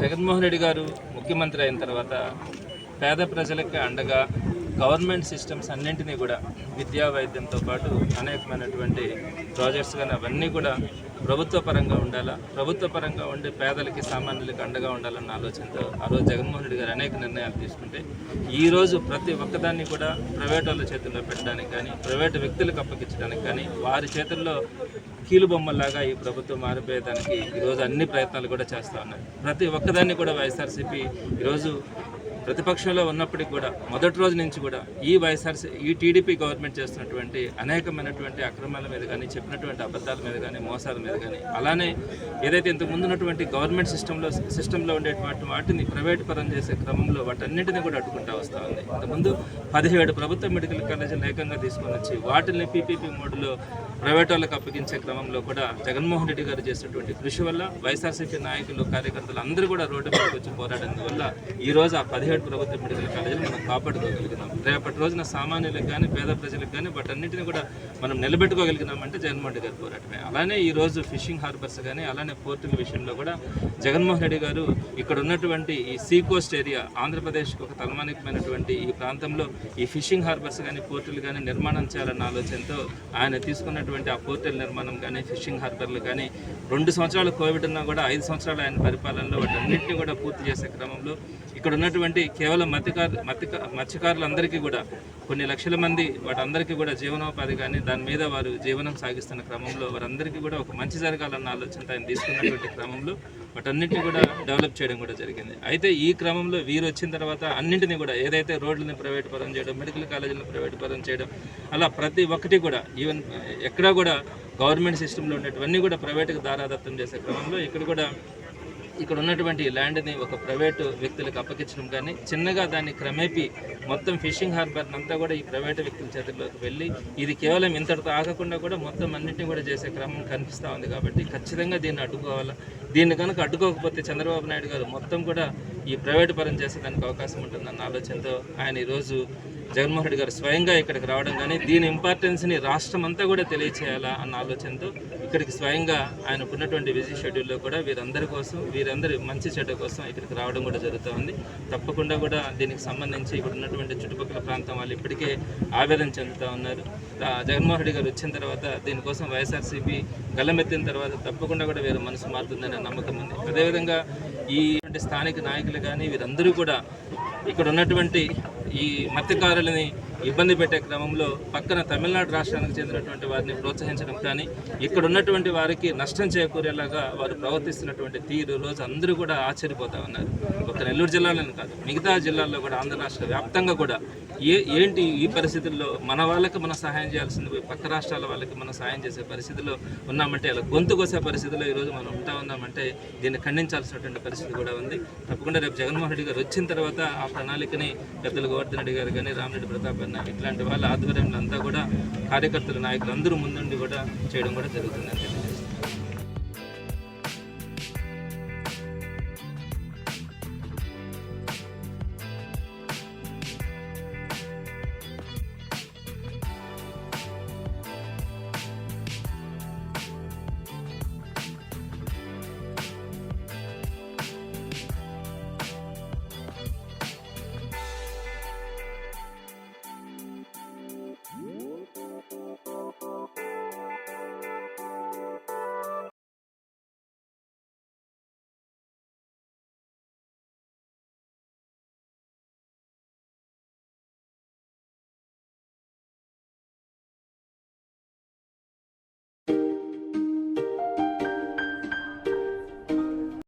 జగన్మోహన్ రెడ్డి గారు ముఖ్యమంత్రి అయిన తర్వాత పేద ప్రజలకి అండగా గవర్నమెంట్ సిస్టమ్స్ అన్నింటినీ కూడా విద్యా వైద్యంతో పాటు అనేకమైనటువంటి ప్రాజెక్ట్స్ కానీ అవన్నీ కూడా ప్రభుత్వ పరంగా ఉండాలా, ప్రభుత్వ పరంగా ఉండే పేదలకి సామాన్యులకి అండగా ఉండాలన్న ఆలోచనతో ఆ రోజు జగన్మోహన్ రెడ్డి గారు అనేక నిర్ణయాలు తీసుకుంటే ఈరోజు ప్రతి ఒక్కదాన్ని కూడా ప్రైవేట్ వాళ్ళ చేతుల్లో పెట్టడానికి కానీ ప్రైవేటు వ్యక్తులకు అప్పగించడానికి కానీ వారి చేతుల్లో కీలుబొమ్మల్లాగా ఈ ప్రభుత్వం మారిపోయేదానికి ఈరోజు అన్ని ప్రయత్నాలు కూడా చేస్తూ ఉన్నాయి. ప్రతి ఒక్కదాన్ని కూడా వైఎస్ఆర్సీపీ ఈరోజు ప్రతిపక్షంలో ఉన్నప్పటికీ కూడా మొదటి రోజు నుంచి కూడా ఈ టీడీపీ గవర్నమెంట్ చేస్తున్నటువంటి అనేకమైనటువంటి అక్రమాల మీద కానీ చెప్పినటువంటి అబద్ధాల మీద కానీ మోసాల మీద కానీ అలానే ఏదైతే ఇంతకు ముందు ఉన్నటువంటి గవర్నమెంట్ సిస్టంలో ఉండేటువంటి వాటిని ప్రైవేట్ పరం చేసే క్రమంలో వాటన్నింటినీ కూడా అడ్డుకుంటూ వస్తూ ఉంది. ఇంతకుముందు 17 ప్రభుత్వ మెడికల్ కాలేజీలు ఏకంగా తీసుకొని వచ్చి వాటిని పీపీపీ మోడ్లో ప్రైవేట్ వాళ్ళకి అప్పగించే క్రమంలో కూడా జగన్మోహన్ రెడ్డి గారు చేసినటువంటి కృషి వల్ల వైఎస్ఆర్సీపీ నాయకులు కార్యకర్తలు అందరూ కూడా రోడ్డు మీదకి వచ్చి పోరాడడం వల్ల ఈరోజు ఆ 17 ప్రభుత్వ మెడికల్ కాలేజీలు మనం కాపాడుకోగలిగినాం. రేపటి రోజున సామాన్యులకు కానీ పేద ప్రజలకు కానీ వాటన్నింటినీ కూడా మనం నిలబెట్టుకోగలిగినామంటే జగన్మోహన్ రెడ్డి గారి పోరాటమే. అలానే ఈరోజు ఫిషింగ్ హార్బర్స్ కానీ అలానే పోర్టుల విషయంలో కూడా జగన్మోహన్ రెడ్డి గారు ఇక్కడ ఉన్నటువంటి ఈ సీ కోస్ట్ ఏరియా ఆంధ్రప్రదేశ్కి ఒక తలమానికమైనటువంటి ఈ ప్రాంతంలో ఈ ఫిషింగ్ హార్బర్స్ కానీ పోర్టులు కానీ నిర్మాణం చేయాలన్న ఆలోచనతో ఆయన తీసుకున్నటువంటి ఆ పోర్టుల నిర్మాణం కానీ ఫిషింగ్ హార్బర్లు కానీ 2 సంవత్సరాలు కోవిడ్ ఉన్నా కూడా 5 సంవత్సరాలు ఆయన పరిపాలనలో వాటన్నింటినీ కూడా పూర్తి చేసే క్రమంలో ఇక్కడ ఉన్నటువంటి కేవలం మత్స్యకారులందరికీ కూడా కొన్ని లక్షల మంది వాటందరికీ కూడా జీవనోపాధి కానీ దాని మీద వారు జీవనం సాగిస్తున్న క్రమంలో వారందరికీ కూడా ఒక మంచి జరగాలన్న ఆలోచనతో ఆయన తీసుకున్నటువంటి క్రమంలో వాటన్నింటినీ కూడా డెవలప్ చేయడం కూడా జరిగింది. అయితే ఈ క్రమంలో వీరు వచ్చిన తర్వాత అన్నింటినీ కూడా ఏదైతే రోడ్లని ప్రైవేట్ పరం చేయడం, మెడికల్ కాలేజీలను ప్రైవేట్ పరం చేయడం, అలా ప్రతి ఒక్కటి కూడా ఈవెన్ ఎక్కడా కూడా గవర్నమెంట్ సిస్టంలో ఉండేటివన్నీ కూడా ప్రైవేటుకు దారాదత్తం చేసే క్రమంలో ఇక్కడ ఉన్నటువంటి ల్యాండ్ని ఒక ప్రైవేటు వ్యక్తులకు అప్పగించడం కానీ చిన్నగా దాన్ని క్రమేపీ మొత్తం ఫిషింగ్ హార్బర్ని అంతా కూడా ఈ ప్రైవేటు వ్యక్తుల చేతుల్లోకి వెళ్ళి ఇది కేవలం ఇంతటితో ఆగకుండా కూడా మొత్తం అన్నింటినీ కూడా చేసే క్రమం కనిపిస్తూ ఉంది. కాబట్టి ఖచ్చితంగా దీన్ని అడ్డుకోవాలా. దీన్ని కనుక అడ్డుకోకపోతే చంద్రబాబు నాయుడు గారు మొత్తం కూడా ఈ ప్రైవేటు పరం చేసేదానికి అవకాశం ఉంటుందన్న ఆలోచనతో ఆయన ఈరోజు జగన్మోహన్ రెడ్డి గారు స్వయంగా ఇక్కడికి రావడం కానీ దీని ఇంపార్టెన్స్ని రాష్ట్రం అంతా కూడా తెలియచేయాలా అన్న ఆలోచనతో ఇక్కడికి స్వయంగా ఆయనకు ఉన్నటువంటి బిజీ షెడ్యూల్లో కూడా వీరందరి మంచి చెడ్డ కోసం ఇక్కడికి రావడం కూడా జరుగుతూ ఉంది. తప్పకుండా కూడా దీనికి సంబంధించి ఇక్కడ ఉన్నటువంటి చుట్టుపక్కల ప్రాంతం వాళ్ళు ఇప్పటికే ఆవేదన చెందుతూ ఉన్నారు. జగన్మోహన్ రెడ్డి గారు వచ్చిన తర్వాత దీనికోసం వైఎస్ఆర్సీపీ గల్లమెత్తిన తర్వాత తప్పకుండా కూడా వీరు మనసు మారుతుందనే నమ్మకం ఉంది. అదేవిధంగా ఈ స్థానిక నాయకులు కానీ వీరందరూ కూడా ఇక్కడ ఉన్నటువంటి ఈ మత్స్యకారులని ఇబ్బంది పెట్టే క్రమంలో పక్కన తమిళనాడు రాష్ట్రానికి చెందినటువంటి వారిని ప్రోత్సహించడం కానీ ఇక్కడ ఉన్నటువంటి వారికి నష్టం చేకూరేలాగా వారు ప్రవర్తిస్తున్నటువంటి తీరు రోజు అందరూ కూడా ఆశ్చర్యపోతూ ఉన్నారు. ఒక నెల్లూరు జిల్లాలోనే కాదు మిగతా జిల్లాల్లో కూడా ఆంధ్ర రాష్ట్ర వ్యాప్తంగా కూడా ఏంటి ఈ పరిస్థితుల్లో మన వాళ్ళకి మనం సహాయం చేయాల్సింది పక్క రాష్ట్రాల వాళ్ళకి మనం సహాయం చేసే పరిస్థితిలో ఉన్నామంటే అలా గొంతు కోసే పరిస్థితిలో ఈరోజు మనం ఉంటా ఉన్నామంటే దీన్ని ఖండించాల్సినటువంటి పరిస్థితి కూడా ఉంది. తప్పకుండా రేపు జగన్మోహన్ రెడ్డి గారు వచ్చిన తర్వాత ఆ ప్రణాళికని పెద్దలు గోవర్ధన్ రెడ్డి గారు కానీ రామిరెడ్డి ప్రతాప్ అన్న ఇట్లాంటి వాళ్ళ ఆధ్వర్యంలో అంతా కూడా కార్యకర్తలు నాయకులు అందరూ ముందుండి కూడా చేయడం కూడా జరుగుతుంది.